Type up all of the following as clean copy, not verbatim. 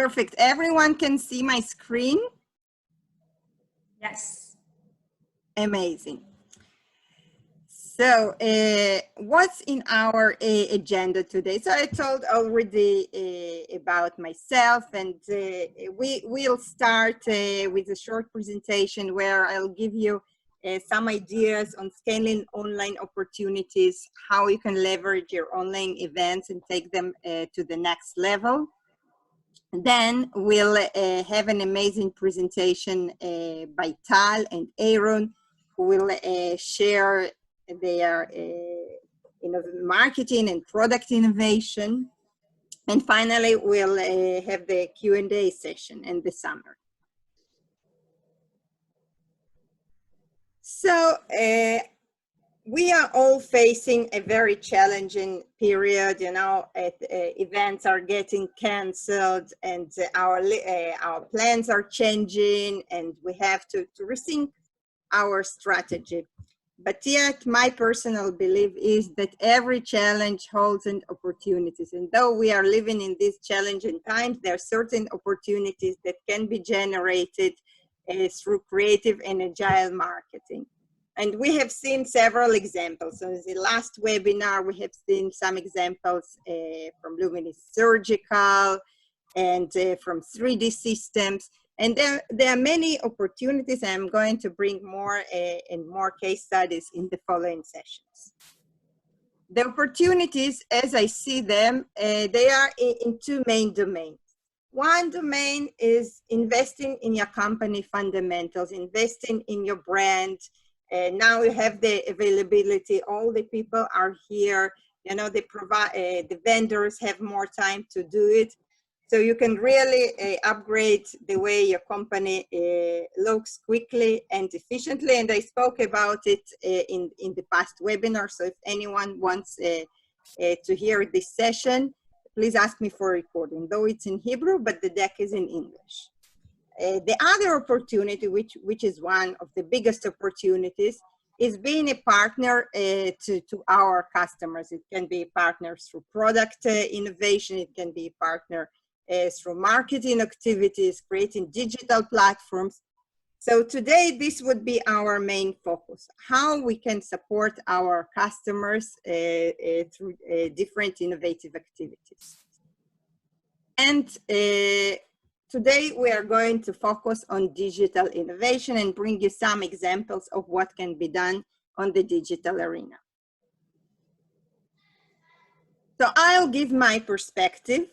Perfect. Everyone can see my screen? Yes. Amazing. So what's in our agenda today? So I told already about myself, and we'll start with a short presentation where I'll give you some ideas on scaling online opportunities, how you can leverage your online events and take them to the next level. Then we'll have an amazing presentation by Tal and Aaron, who will share their marketing and product innovation. And finally, we'll have the Q&A session and the summary. So we are all facing a very challenging period. You know, events are getting canceled, and our plans are changing, and we have to rethink our strategy. But yet, my personal belief is that every challenge holds an opportunities. And though we are living in these challenging times, there are certain opportunities that can be generated through creative and agile marketing. And we have seen several examples. So in the last webinar, we have seen some examples from Luminous Surgical and from 3D Systems. And there are many opportunities. I'm going to bring more and more case studies in the following sessions. The opportunities, as I see them, they are in two main domains. One domain is investing in your company fundamentals, investing in your brand. Now you have the availability, all the people are here, you know, they provide, the vendors have more time to do it. So you can really upgrade the way your company looks quickly and efficiently. And I spoke about it in the past webinar. So if anyone wants to hear this session, please ask me for a recording, though it's in Hebrew, but the deck is in English. The other opportunity, which is one of the biggest opportunities, is being a partner to our customers. It can be partners through product innovation. It can be a partner through marketing activities, creating digital platforms. So today, this would be our main focus, how we can support our customers through different innovative activities. And today, we are going to focus on digital innovation and bring you some examples of what can be done on the digital arena. So I'll give my perspective.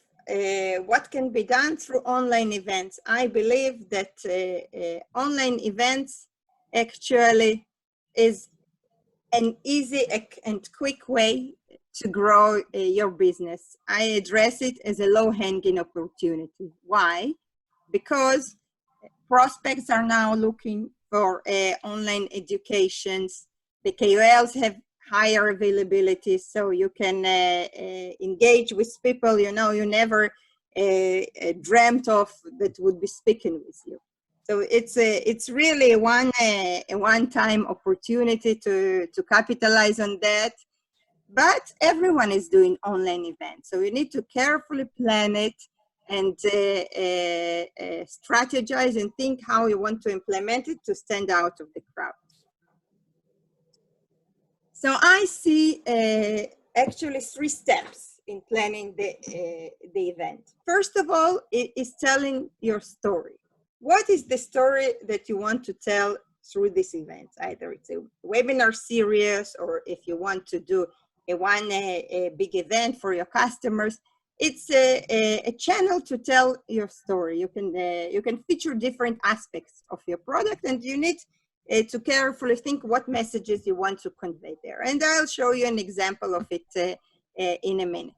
What can be done through online events. I believe that online events actually is an easy and quick way to grow your business. I address it as a low-hanging opportunity. Why? Because prospects are now looking for online educations. The KOLs have higher availability, so you can engage with people you know you never dreamt of that would be speaking with you. So it's really a one-time opportunity to capitalize on that. But everyone is doing online events, so you need to carefully plan it and strategize and think how you want to implement it to stand out of the crowd. So I see actually 3 steps in planning the event. First of all, it is telling your story. What is the story that you want to tell through this event? Either it's a webinar series, or if you want to do a big event for your customers, it's a channel to tell your story. You can feature different aspects of your product, and you need to carefully think what messages you want to convey there. And I'll show you an example of it in a minute.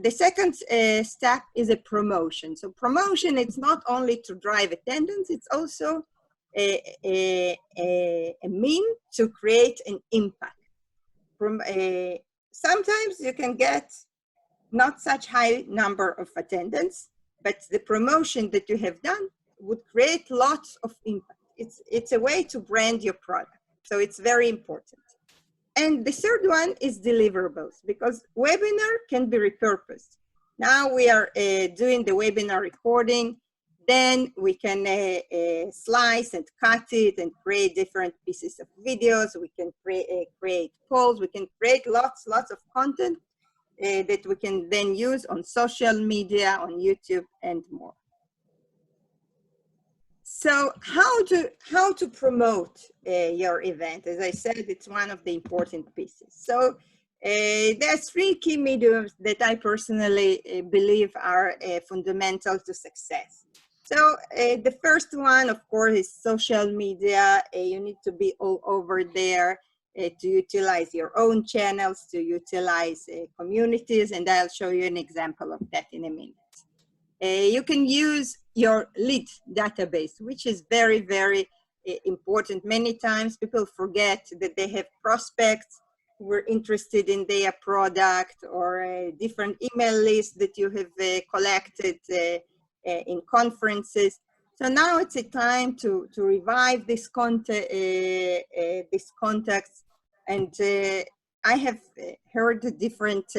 The second step is a promotion. So promotion, it's not only to drive attendance, it's also a mean to create an impact. Sometimes you can get not such high number of attendance, but the promotion that you have done would create lots of impact. It's a way to brand your product. So it's very important. And the third one is deliverables, because webinar can be repurposed. Now we are doing the webinar recording. Then we can slice and cut it and create different pieces of videos. We can create polls. We can create lots of content that we can then use on social media, on YouTube, and more. So how to promote your event? As I said, it's one of the important pieces. So there's three key mediums that I personally believe are fundamental to success. So the first one, of course, is social media. You need to be all over there to utilize your own channels, to utilize communities, and I'll show you an example of that in a minute. You can use your lead database, which is very, very important. Many times people forget that they have prospects who are interested in their product, or different email lists that you have collected in conferences. So now it's a time to revive this contacts. And I have heard different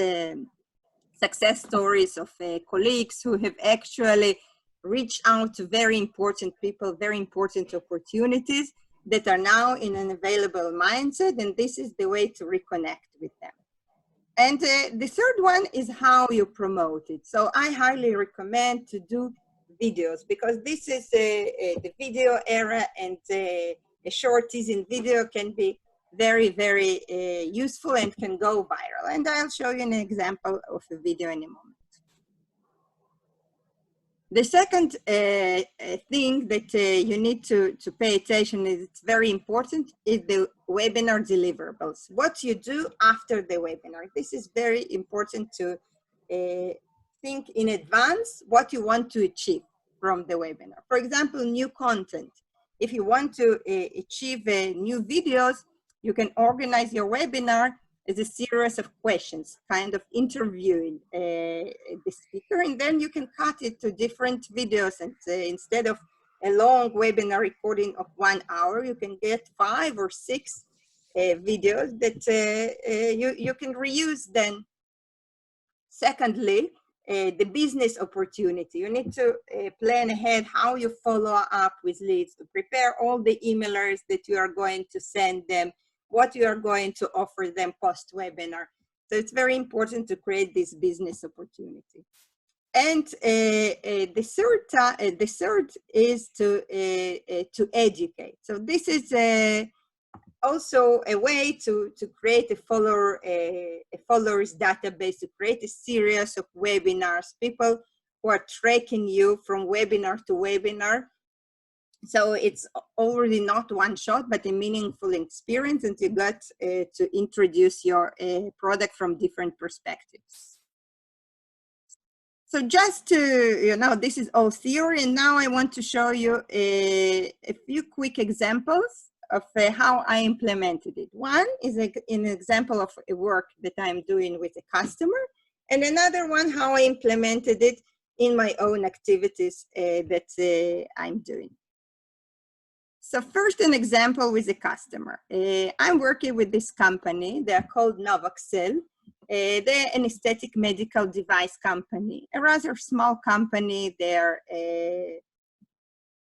success stories of colleagues who have actually reached out to very important people, very important opportunities that are now in an available mindset, and this is the way to reconnect with them. And the third one is how you promote it. So I highly recommend to do videos, because this is the video era, and shorties in video can be very, very useful and can go viral. And I'll show you an example of a video in a moment. The second thing that you need to pay attention, is it's very important, is the webinar deliverables. What you do after the webinar. This is very important to think in advance what you want to achieve from the webinar. For example, new content. If you want to achieve new videos, you can organize your webinar as a series of questions, kind of interviewing the speaker, and then you can cut it to different videos. And instead of a long webinar recording of 1 hour, you can get 5 or 6 videos that you can reuse then. Secondly, the business opportunity. You need to plan ahead how you follow up with leads, to prepare all the emailers that you are going to send them, what you are going to offer them post-webinar. So it's very important to create this business opportunity. And the third is to educate. So this is also a way to create a followers database, to create a series of webinars, people who are tracking you from webinar to webinar. So it's already not one shot, but a meaningful experience, and you got to introduce your product from different perspectives. So just to, this is all theory, and now I want to show you a few quick examples of how I implemented it. One is an example of a work that I'm doing with a customer, and another one how I implemented it in my own activities that I'm doing. So first, an example with a customer. I'm working with this company. They're called Novoxel. They're an aesthetic medical device company, a rather small company. They're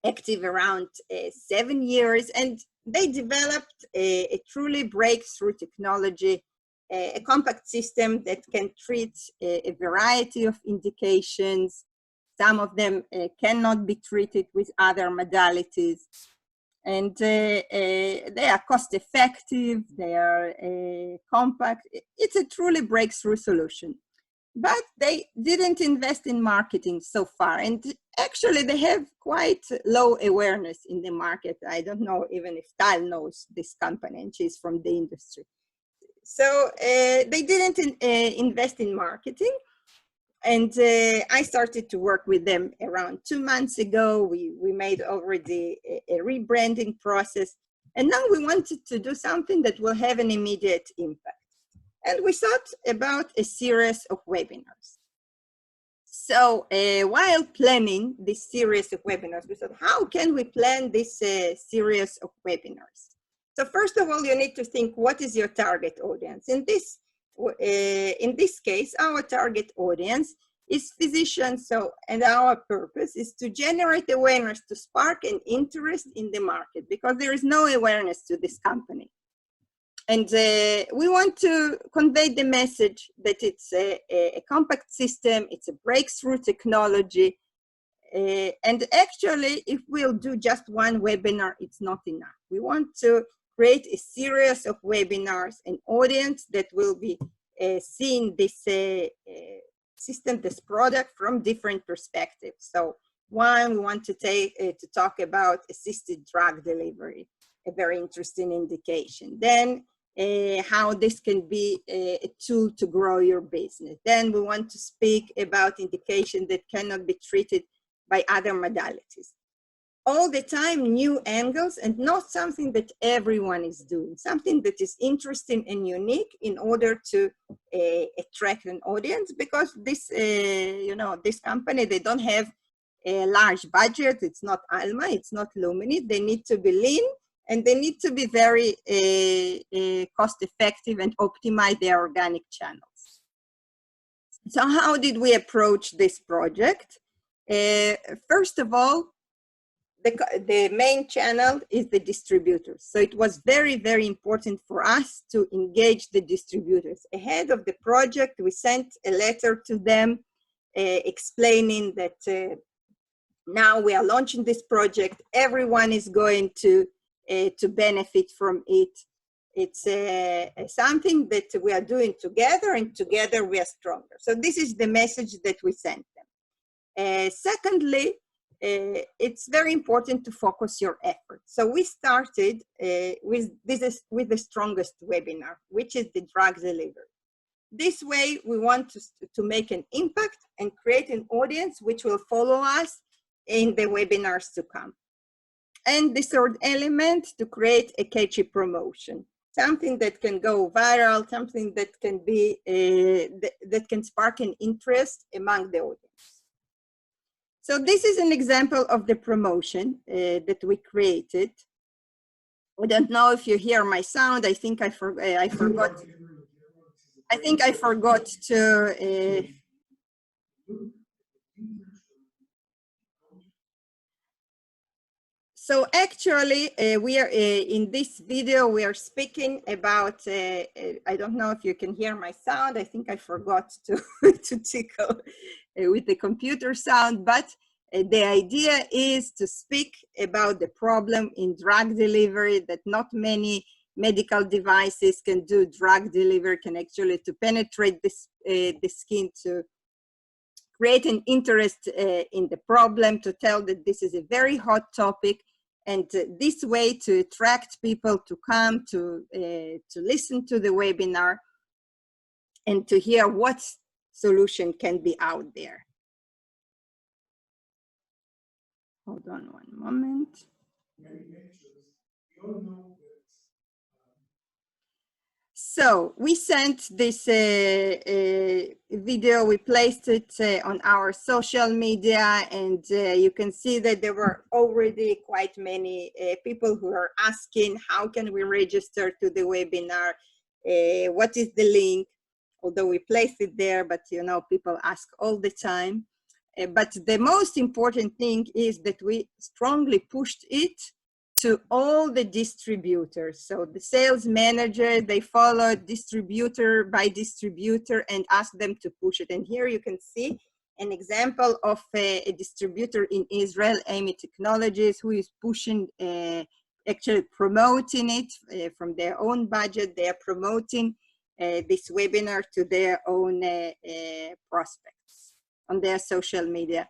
active around 7 years, and they developed a truly breakthrough technology, a compact system that can treat a variety of indications. Some of them cannot be treated with other modalities. And they are cost effective, they are compact. It's a truly breakthrough solution. But they didn't invest in marketing so far. And actually they have quite low awareness in the market. I don't know even if Tal knows this company, and she's from the industry. So they didn't invest in marketing. And I started to work with them around 2 months ago. We made already a rebranding process. And now we wanted to do something that will have an immediate impact. And we thought about a series of webinars. So while planning this series of webinars, we thought, how can we plan this series of webinars? So first of all, you need to think, what is your target audience? In this case, our target audience is physicians. So, and our purpose is to generate awareness, to spark an interest in the market, because there is no awareness to this company. And we want to convey the message that it's a compact system, it's a breakthrough technology. And actually, if we'll do just one webinar, it's not enough. We want to create a series of webinars, an audience that will be seeing this system, this product from different perspectives. So one, we want to talk about assisted drug delivery, a very interesting indication. Then how this can be a tool to grow your business. Then we want to speak about indication that cannot be treated by other modalities. All the time, new angles, and not something that everyone is doing, something that is interesting and unique in order to attract an audience, because this, this company, they don't have a large budget. It's not Alma, it's not Lumini. They need to be lean, and they need to be very cost effective and optimize their organic channels. So how did we approach this project? First of all, the main channel is the distributors. So it was very, very important for us to engage the distributors. Ahead of the project, we sent a letter to them explaining that now we are launching this project. Everyone is going to benefit from it. It's something that we are doing together, and together we are stronger. So this is the message that we sent them. Secondly, it's very important to focus your efforts. So we started with the strongest webinar, which is the drug delivery. This way, we want to make an impact and create an audience which will follow us in the webinars to come. And the third element, to create a catchy promotion, something that can go viral, something that can be that can spark an interest among the audience. So this is an example of the promotion that we created. I don't know if you hear my sound. I think I forgot. I think I forgot to. So actually, we are in this video. We are speaking about. I don't know if you can hear my sound. I think I forgot to to tickle with the computer sound, but the idea is to speak about the problem in drug delivery, that not many medical devices can do drug delivery, can actually to penetrate this, the skin, to create an interest in the problem, to tell that this is a very hot topic, and this way to attract people to come to listen to the webinar and to hear what solution can be out there. Hold on one moment. So we sent this video, we placed it on our social media, and you can see that there were already quite many people who are asking, how can we register to the webinar? What is the link? Although we placed it there, but people ask all the time. But the most important thing is that we strongly pushed it to all the distributors. So the sales manager, they followed distributor by distributor and asked them to push it. And here you can see an example of a distributor in Israel, Amy Technologies, who is pushing, actually promoting it from their own budget. They are promoting this webinar to their own prospects on their social media.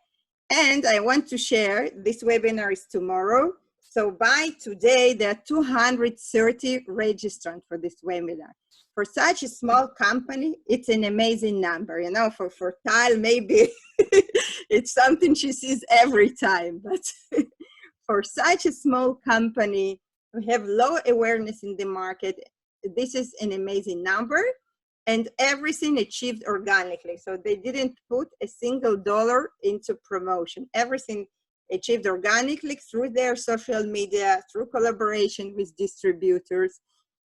And I want to share, this webinar is tomorrow. So by today, there are 230 registrants for this webinar. For such a small company, it's an amazing number. For Tal, maybe it's something she sees every time. But for such a small company who have low awareness in the market, this is an amazing number. And everything achieved organically. So they didn't put a single dollar into promotion. Everything achieved organically through their social media, through collaboration with distributors,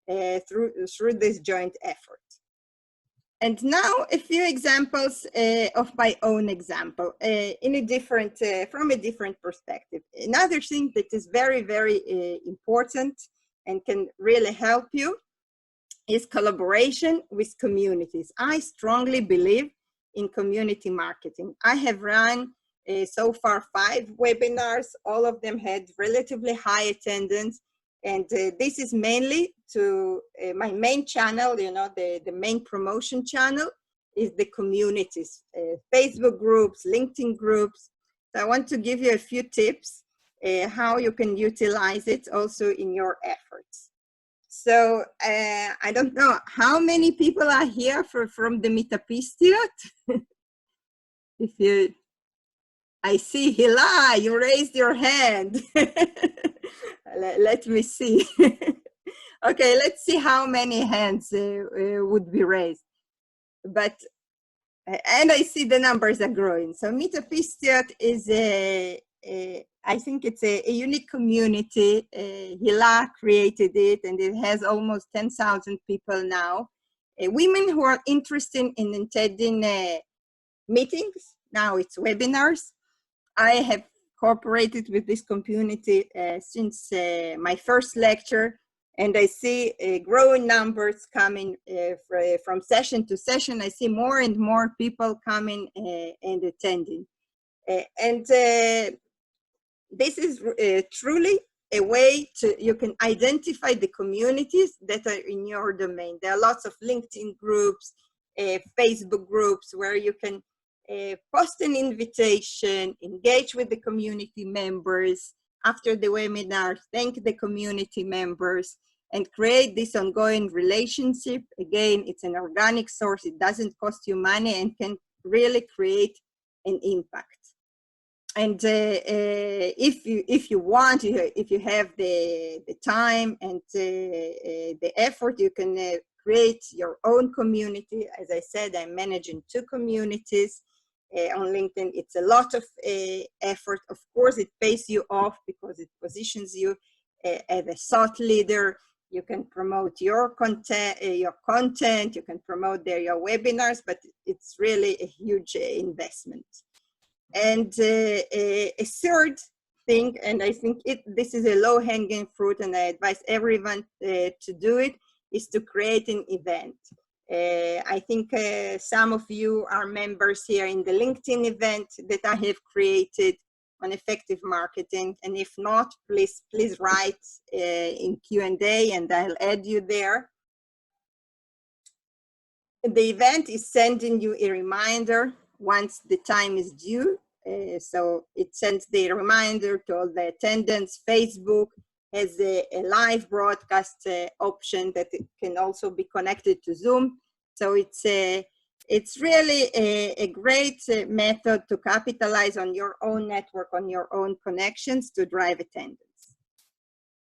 through this joint effort. And now a few examples of my own example in a different, from a different perspective. Another thing that is very, very important and can really help you is collaboration with communities. I strongly believe in community marketing. I have run so far 5 webinars. All of them had relatively high attendance. And this is mainly to my main channel, you know, the main promotion channel is the communities, Facebook groups, LinkedIn groups. So I want to give you a few tips how you can utilize it also in your efforts. So I don't know how many people are here from the Metapistiot. If you, I see Hila, you raised your hand. Let me see. Okay, let's see how many hands would be raised. But, and I see the numbers are growing. So Metapistiot is I think it's a unique community. Hila created it, and it has almost 10,000 people now. Women who are interested in attending meetings, now it's webinars. I have cooperated with this community since my first lecture, and I see growing numbers coming from session to session. I see more and more people coming and attending. And this is truly a way to, you can identify the communities that are in your domain. There are lots of LinkedIn groups, Facebook groups where you can post an invitation, engage with the community members after the webinar, thank the community members, and create this ongoing relationship. Again, it's an organic source. It doesn't cost you money and can really create an impact. And if you want, if you have the time and the effort, you can create your own community. As I said, I'm managing 2 communities on LinkedIn. It's a lot of effort. Of course, it pays you off because it positions you as a thought leader. You can promote your content. You can promote your webinars, but it's really a huge investment. And a third thing, and I think this is a low-hanging fruit, and I advise everyone to do it, is to create an event. I think some of you are members here in the LinkedIn event that I have created on effective marketing, and if not, please write in Q&A and I'll add you there. The event is sending you a reminder once the time is due. So it sends the reminder to all the attendants. Facebook has a live broadcast option that can also be connected to Zoom. So it's really a great method to capitalize on your own network, on your own connections to drive attendance.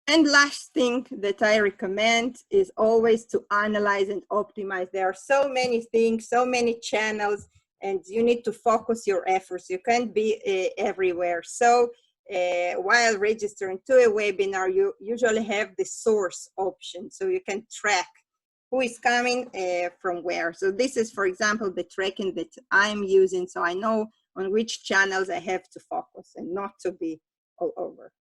And last thing that I recommend is always to analyze and optimize. There are so many things, so many channels, and you need to focus your efforts. You can't be everywhere. So while registering to a webinar, you usually have the source option, so you can track who is coming from where. So this is, for example, the tracking that I'm using, so I know on which channels I have to focus and not to be all over.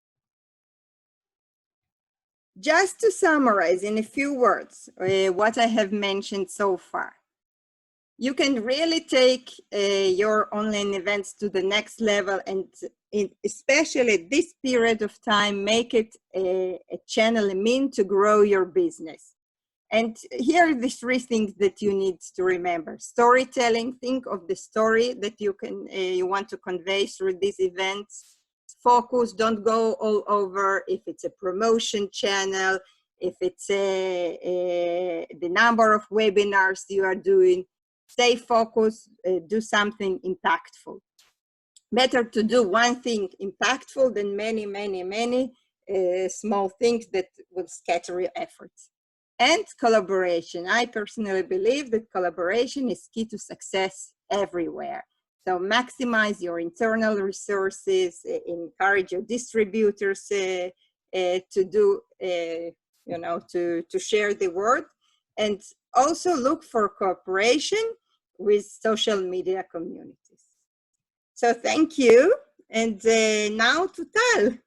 Just to summarize in a few words what I have mentioned so far. You can really take your online events to the next level, and especially this period of time, make it a channel, a mean to grow your business. And here are the 3 things that you need to remember. Storytelling, think of the story that you want to convey through these events. Focus, don't go all over. If it's a promotion channel, if it's the number of webinars you are doing, stay focused, do something impactful. Better to do one thing impactful than many, many, many small things that will scatter your efforts. And collaboration. I personally believe that collaboration is key to success everywhere. So maximize your internal resources, encourage your distributors to do, to share the word. And also look for cooperation with social media communities. So thank you. And now to Tal.